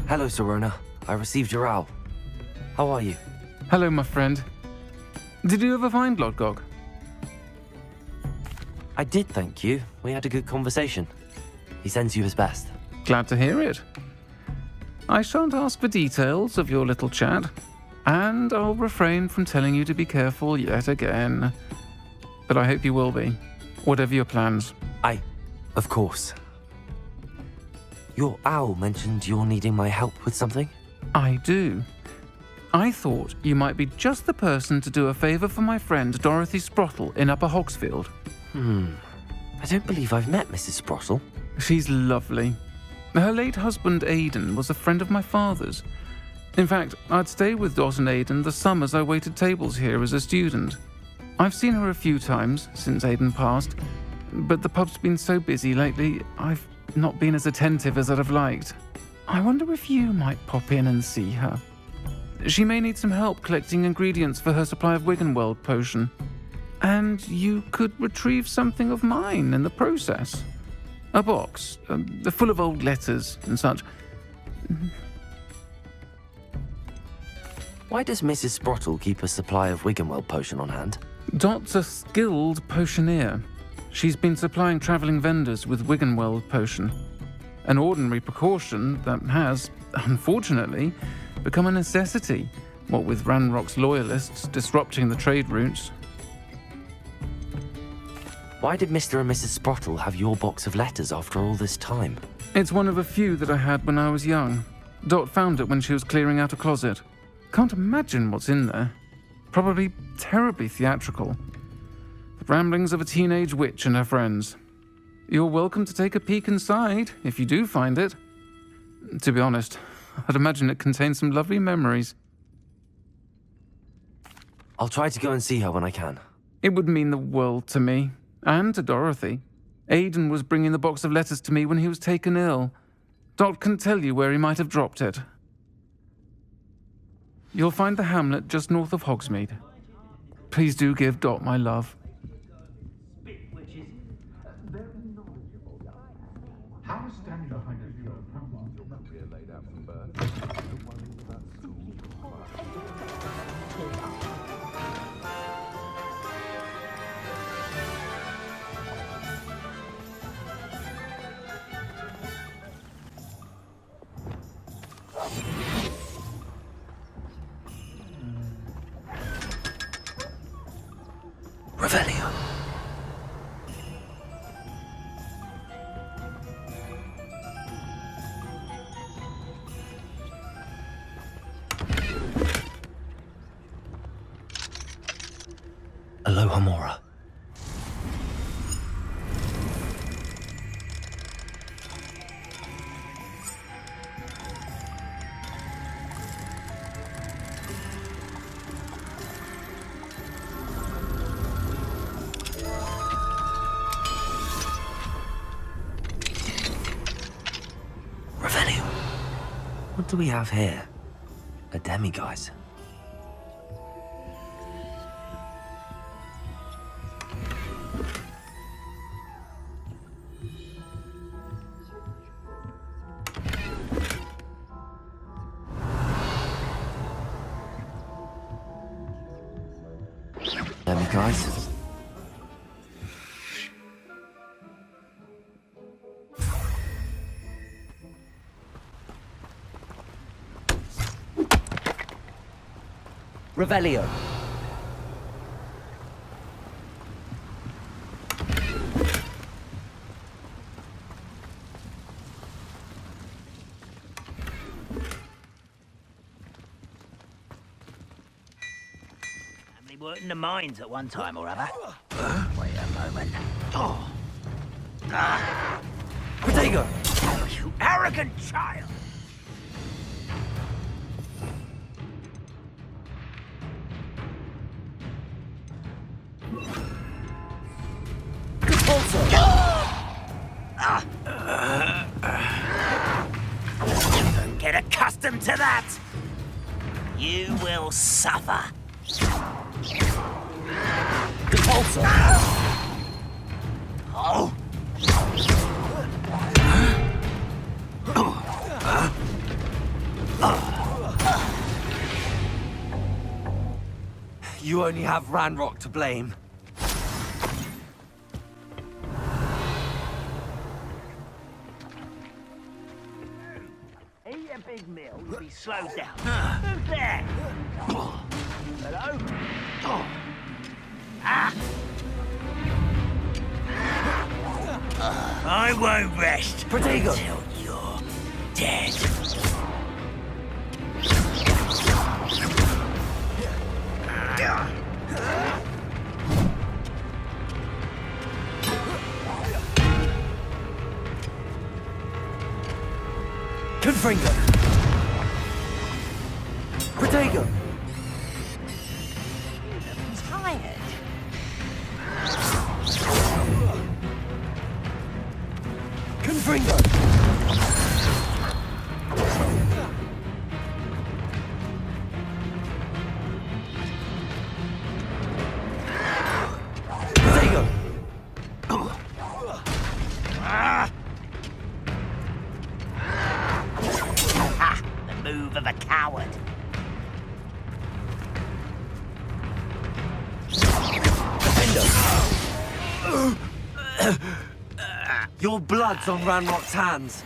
Hello, Serona. I received your owl. How are you? Hello, my friend. Did you ever find Lodgog? I did, thank you. We had a good conversation. He sends you his best. Glad to hear it. I shan't ask for details of your little chat, and I'll refrain from telling you to be careful yet again. But I hope you will be, whatever your plans. Of course. Your owl mentioned you're needing my help with something? I do. I thought you might be just the person to do a favour for my friend Dorothy Sprottle in Upper Hogsfield. I don't believe I've met Mrs. Sprottle. She's lovely. Her late husband Aidan was a friend of my father's. In fact, I'd stay with Dot and Aidan the summers I waited tables here as a student. I've seen her a few times since Aidan passed, but the pub's been so busy lately, I've not been as attentive as I'd have liked. I wonder if you might pop in and see her. She may need some help collecting ingredients for her supply of Wiggenweld potion. And you could retrieve something of mine in the process. A box, full of old letters and such. Why does Mrs. Sprottle keep a supply of Wiggenweld potion on hand? Dot's a skilled potioneer. She's been supplying travelling vendors with Wiggenweld potion. An ordinary precaution that has, unfortunately, become a necessity, what with Ranrock's loyalists disrupting the trade routes. Why did Mr. and Mrs. Sprottle have your box of letters after all this time? It's one of a few that I had when I was young. Dot found it when she was clearing out a closet. Can't imagine what's in there. Probably terribly theatrical. The ramblings of a teenage witch and her friends. You're welcome to take a peek inside, if you do find it. To be honest, I'd imagine it contains some lovely memories. I'll try to go and see her when I can. It would mean the world to me, and to Dorothy. Aidan was bringing the box of letters to me when he was taken ill. Dot can tell you where he might have dropped it. You'll find the hamlet just north of Hogsmeade. Please do give Dot my love. Revelio. Aloha Mora. What do we have here? A demiguise. Demiguise. Revelio. Family worked in the mines at one time or other. Wait a moment. Oh. Protego! Oh, you arrogant child! Don't get accustomed to that! You will suffer. Oh! You only have Ranrock to blame. Eat a big meal, you'll be slowed down. Who's there? Hello? I won't rest Protego! until you're dead. Confringo! Protego! He's tired. Confringo! Protego! The move of a coward. Your blood's on Ranrock's hands.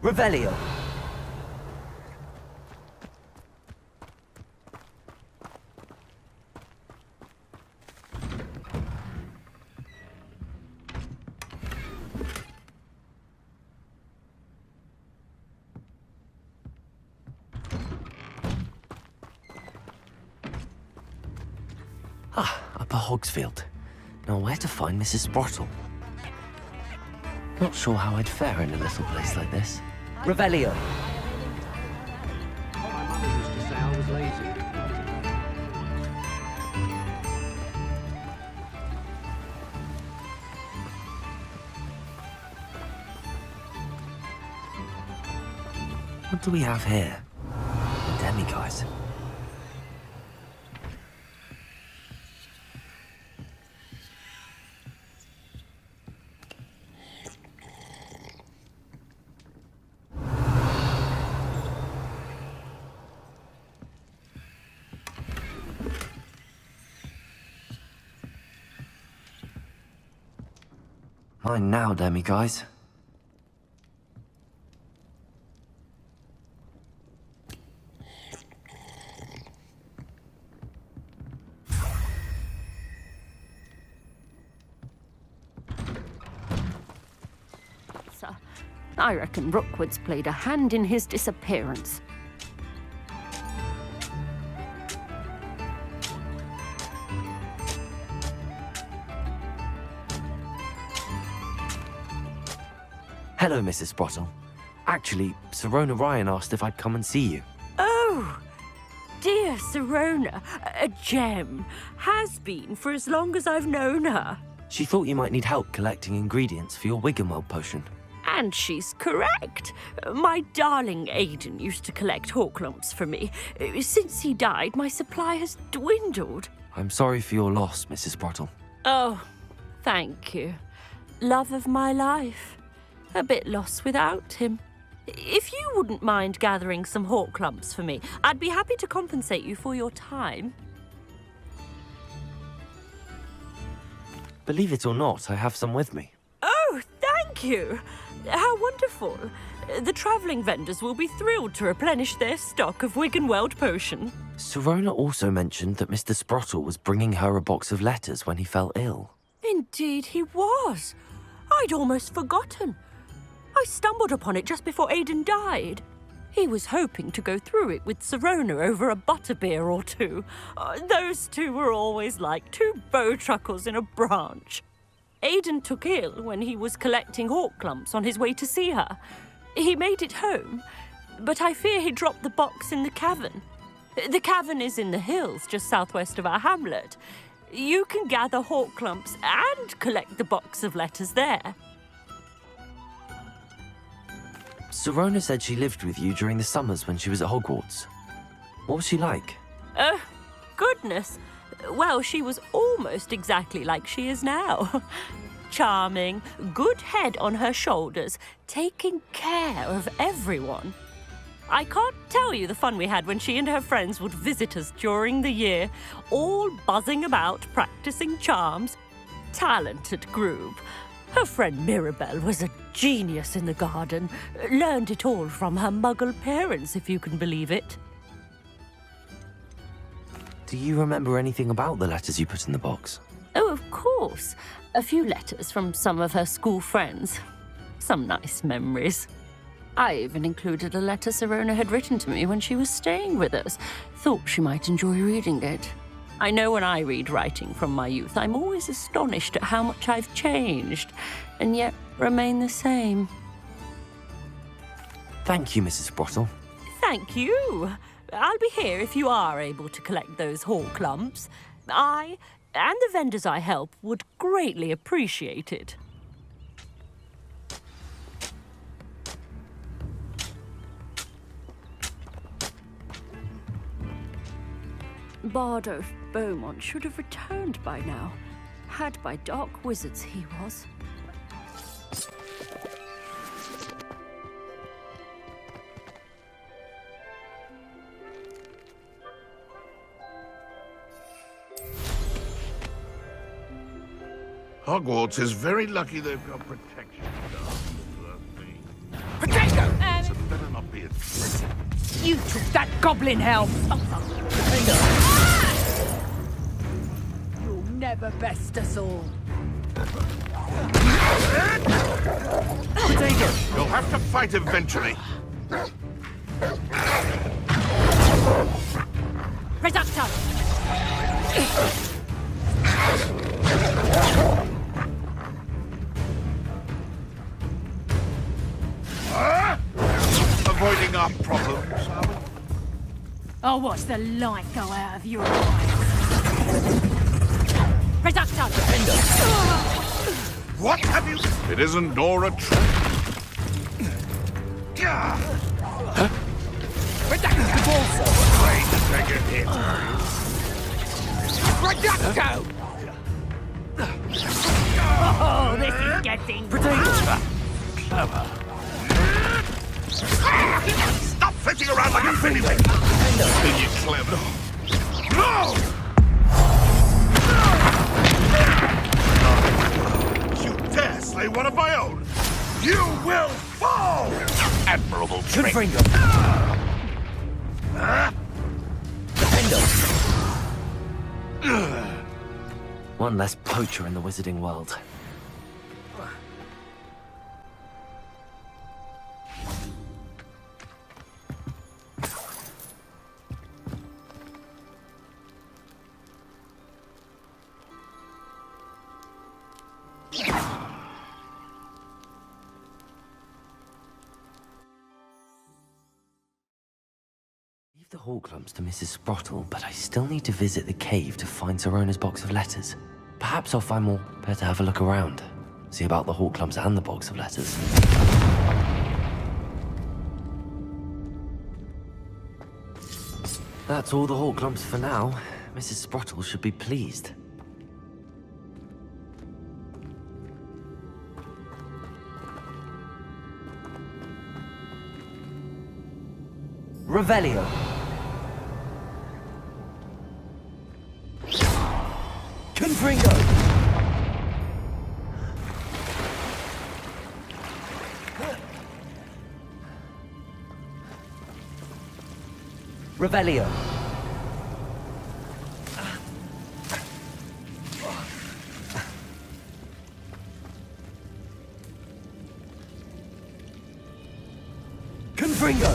Revelio. Upper Hogsfield. Now where to find Mrs. Sprottle? Not sure how I'd fare in a little place like this. Revelio. My mother used to say I was lazy. What do we have here? The demiguise. Mine now, demiguise. Sir, I reckon Rookwood's played a hand in his disappearance. Hello, Mrs. Sprottle. Actually, Sirona Ryan asked if I'd come and see you. Oh, dear Sirona, a gem. Has been for as long as I've known her. She thought you might need help collecting ingredients for your Wiggenweld potion. And she's correct. My darling Aidan used to collect hawk lumps for me. Since he died, my supply has dwindled. I'm sorry for your loss, Mrs. Sprottle. Oh, thank you. Love of my life. A bit lost without him. If you wouldn't mind gathering some hawk lumps for me, I'd be happy to compensate you for your time. Believe it or not, I have some with me. Oh, thank you. How wonderful. The travelling vendors will be thrilled to replenish their stock of Wiggenweld potion. Sirona also mentioned that Mr. Sprottle was bringing her a box of letters when he fell ill. Indeed he was. I'd almost forgotten. I stumbled upon it just before Aidan died. He was hoping to go through it with Sirona over a butterbeer or two. Those two were always like two bowtruckles in a branch. Aidan took ill when he was collecting hawk lumps on his way to see her. He made it home, but I fear he dropped the box in the cavern. The cavern is in the hills just southwest of our hamlet. You can gather hawk lumps and collect the box of letters there. Sirona said she lived with you during the summers when she was at Hogwarts. What was she like? Goodness. Well, she was almost exactly like she is now. Charming, good head on her shoulders, taking care of everyone. I can't tell you the fun we had when she and her friends would visit us during the year, all buzzing about, practicing charms. Talented group. Her friend Mirabelle was a genius in the garden. Learned it all from her muggle parents, if you can believe it. Do you remember anything about the letters you put in the box? Oh, of course. A few letters from some of her school friends. Some nice memories. I even included a letter Sirona had written to me when she was staying with us. Thought she might enjoy reading it. I know when I read writing from my youth, I'm always astonished at how much I've changed, and yet remain the same. Thank you, Mrs. Sprottle. Thank you. I'll be here if you are able to collect those Horklumps. I, and the vendors I help, would greatly appreciate it. Bardo Beaumont should have returned by now. Had by dark wizards he was. Hogwarts is very lucky they've got protection staff. Potato! So better not be a trick. You took that goblin helm! You'll never best us all. You'll have to fight eventually. Reducto! Avoiding our problems, are we? I'll watch the light go out of your eyes. Reducto! What have you? It isn't Nora trick. Reducto also! Afraid to take a hit. Reducto! Oh, this is getting... Clever. Stop fetching around like a fiddlywink! Then you clever. No! You dare slay one of my own! You will fall! Admirable trick! One less poacher in the wizarding world. Leave the Horklumps to Mrs. Sprottle, but I still need to visit the cave to find Sirona's box of letters. Perhaps I'll find more. Better have a look around. See about the Horklumps and the box of letters. That's all the Horklumps for now. Mrs. Sprottle should be pleased. Revelio. Confringo. Revelio. Confringo.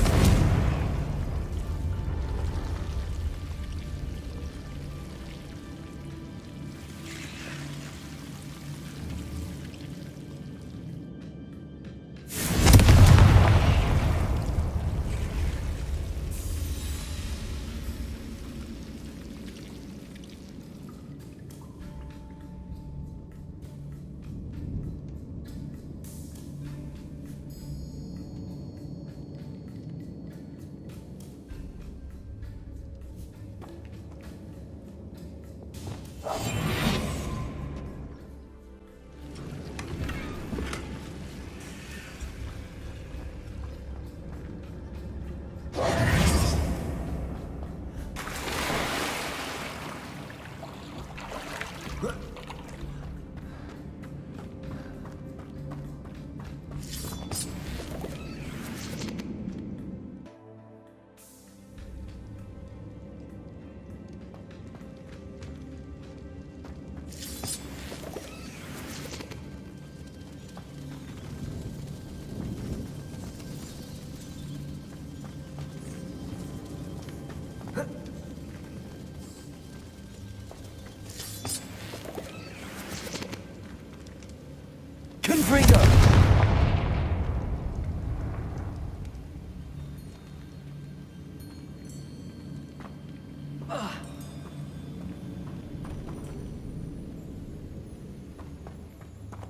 Confringo!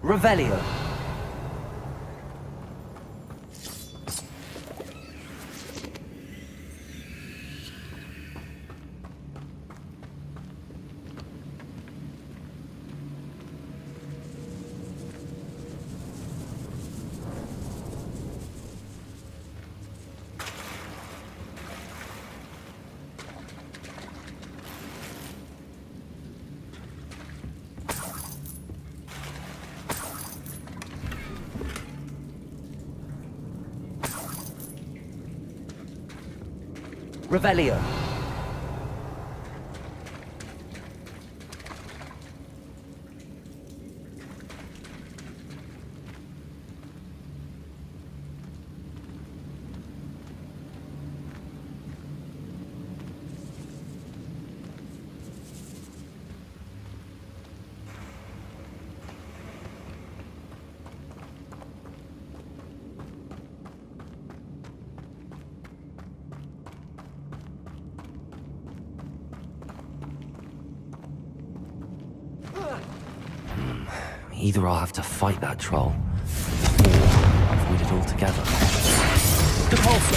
Revelio. Revelio. Either I'll have to fight that troll, or avoid it altogether. Depulso!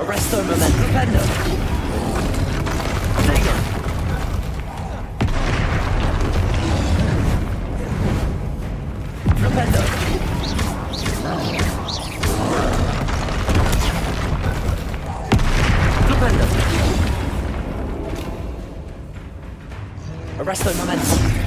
Arresto momento Pendo! Arresto momentum.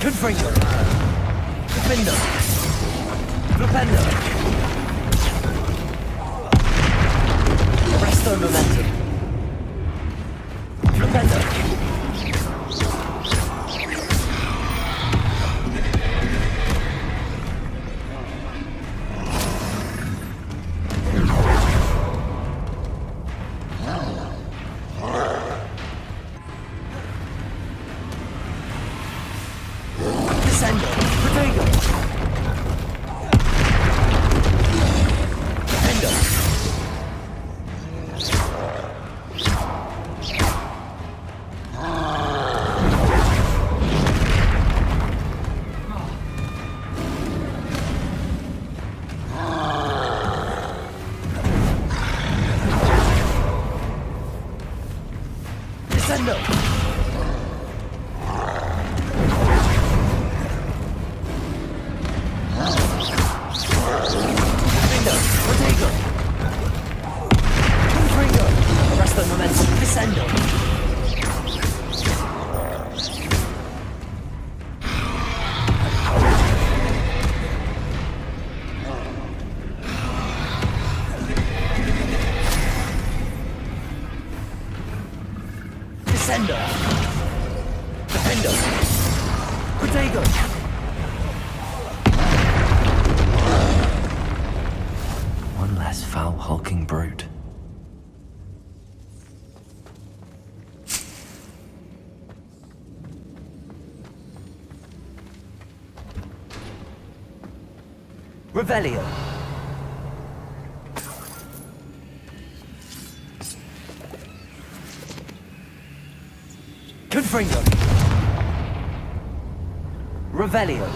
Confringo! Defendo! Flipendo! Arresto momentum! Flipendo! Descendo! Protego! Defendo! Descendo! Arresto momentum. Defender! Defender! Protego! One less foul, hulking brute. Revelio. Confringo. Revelio.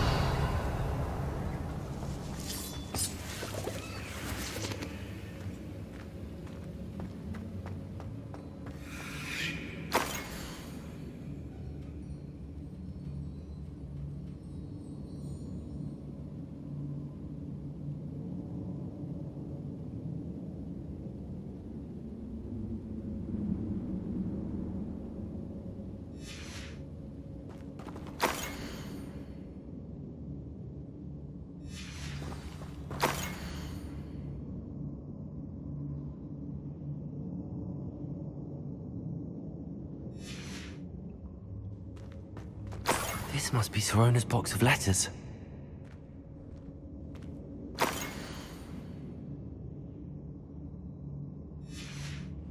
This must be Sirona's box of letters.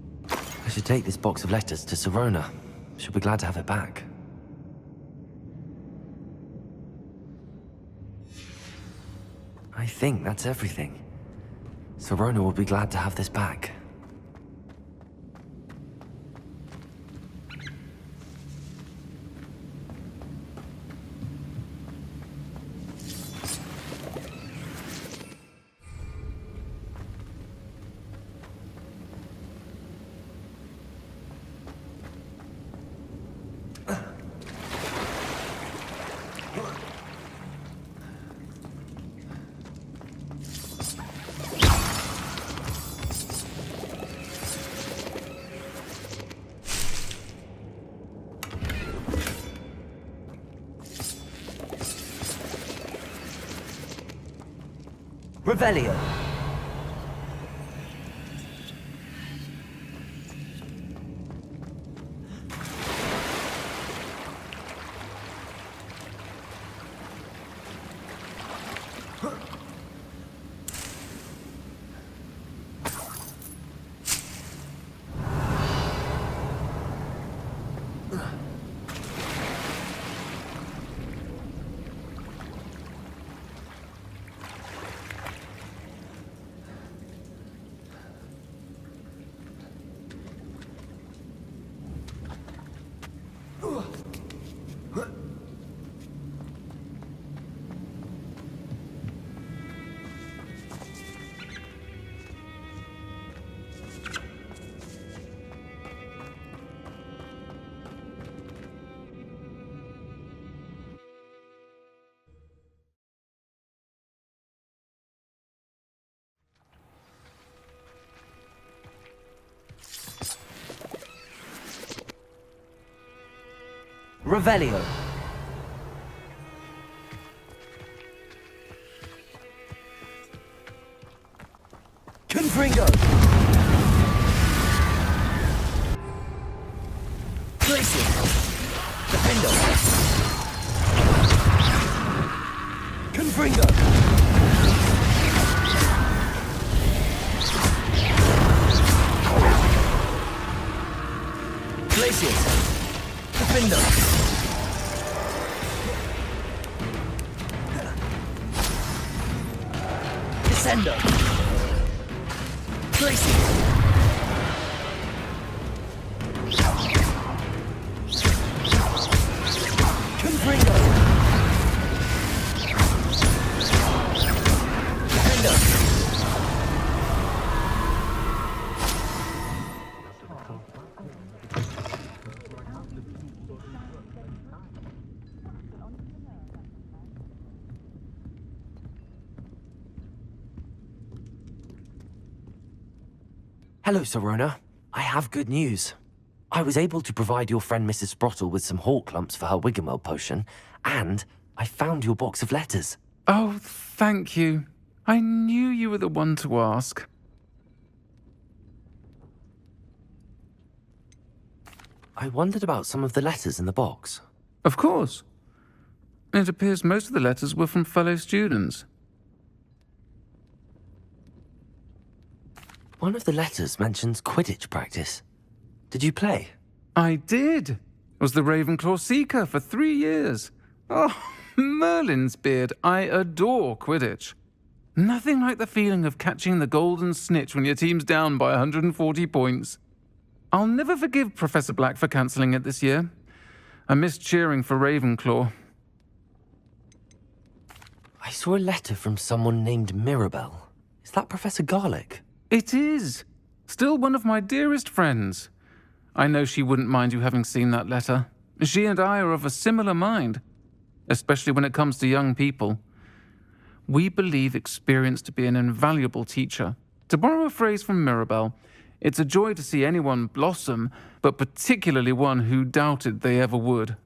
I should take this box of letters to Sirona. She'll be glad to have it back. I think that's everything. Sirona will be glad to have this back. Revelio. Revelio. Confringo. Places. Defendo. Confringo. Places. Defendo. Descendo. Placing. Confringo. Defendo. Hello, Sirona. I have good news. I was able to provide your friend Mrs. Sprottle with some hawk lumps for her Wiggenweld potion, and I found your box of letters. Oh, thank you. I knew you were the one to ask. I wondered about some of the letters in the box. Of course. It appears most of the letters were from fellow students. One of the letters mentions Quidditch practice. Did you play? I did. Was the Ravenclaw Seeker for 3 years. Oh, Merlin's beard. I adore Quidditch. Nothing like the feeling of catching the golden snitch when your team's down by 140 points. I'll never forgive Professor Black for cancelling it this year. I missed cheering for Ravenclaw. I saw a letter from someone named Mirabelle. Is that Professor Garlick? It is. Still one of my dearest friends. I know she wouldn't mind you having seen that letter. She and I are of a similar mind, especially when it comes to young people. We believe experience to be an invaluable teacher. To borrow a phrase from Mirabelle, it's a joy to see anyone blossom, but particularly one who doubted they ever would.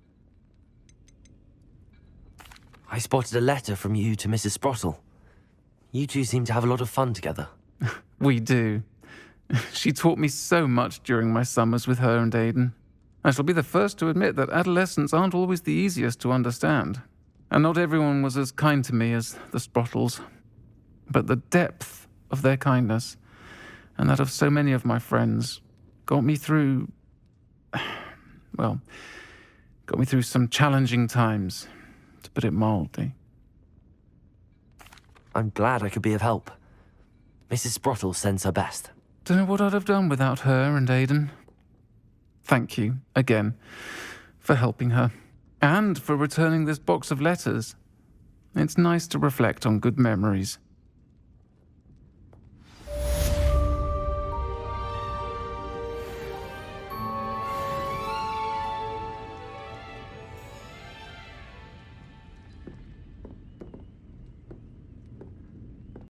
I spotted a letter from you to Mrs. Sprottle. You two seem to have a lot of fun together. We do. She taught me so much during my summers with her and Aidan. I shall be the first to admit that adolescents aren't always the easiest to understand, and not everyone was as kind to me as the Sprottles. But the depth of their kindness, and that of so many of my friends, got me through some challenging times, to put it mildly. I'm glad I could be of help. Mrs. Sprottle sends her best. Don't know what I'd have done without her and Aidan. Thank you, again, for helping her, and for returning this box of letters. It's nice to reflect on good memories.